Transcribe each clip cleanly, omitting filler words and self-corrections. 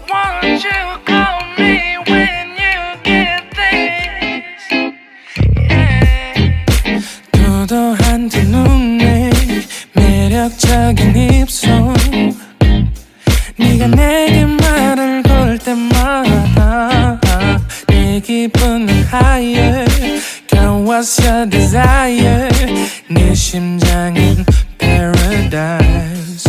Won't you call me when you get this? Yeah. 도도한 두 눈에 매력적인 입술, 네가 내게 말을 걸 때마다 내 기분은 higher. Girl, what's your desire? 네 심장은 paradise.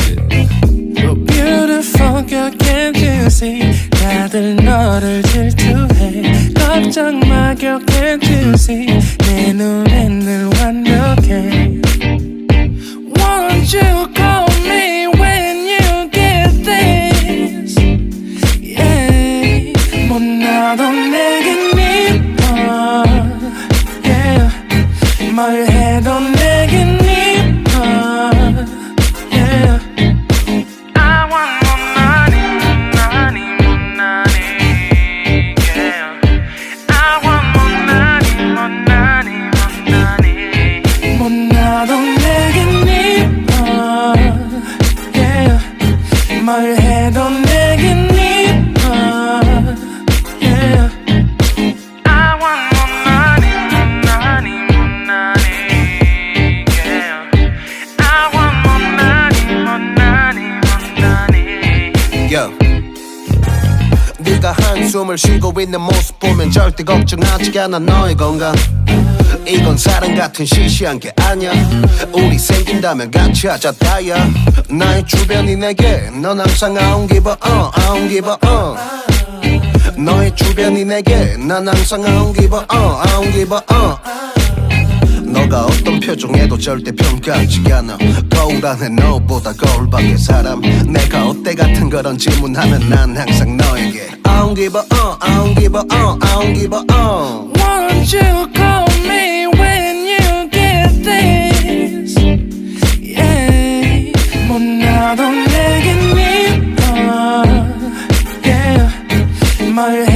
Oh beautiful girl, can't you see? 다들 너를 질투해. 걱정 마 girl, can't you see? 내 눈엔 늘 완벽해. Won't you call me when you get this? Yeah. 못나도 내겐 이뻐. Yeah. 뭘 해도 내겐 이뻐. Yeah. I want more money, money, more money. Yeah. I want more money, more money, more money. 못나도 내겐 이뻐. Yeah. 뭘 해도 내겐 이뻐. Yeah. I want more money, more money, more money. Yeah. I want more money, more money, more money. Yo. 네가 한숨을 쉬고 있는 모습 보면 절대 걱정하지 않아 너의 건강. 이건 사랑 같은 시시한 게 아니야. 우리 생긴다면 같이 하자 다야. 나의 주변이 내게 넌 항상 I don't give a I don't give a 너의 주변이 내게 난 항상 I don't give a I don't give a 너가 어떤 표정에도 절대 평가하지 않아. 거울 안에 너보다 거울 밖의 사람. 내가 어때 같은 그런 질문하면 난 항상 너에게 I don't give a I don't give a I don't give a Won't you call me when you get this? Yeah. 못나도 내겐 이뻐. Yeah. 뭘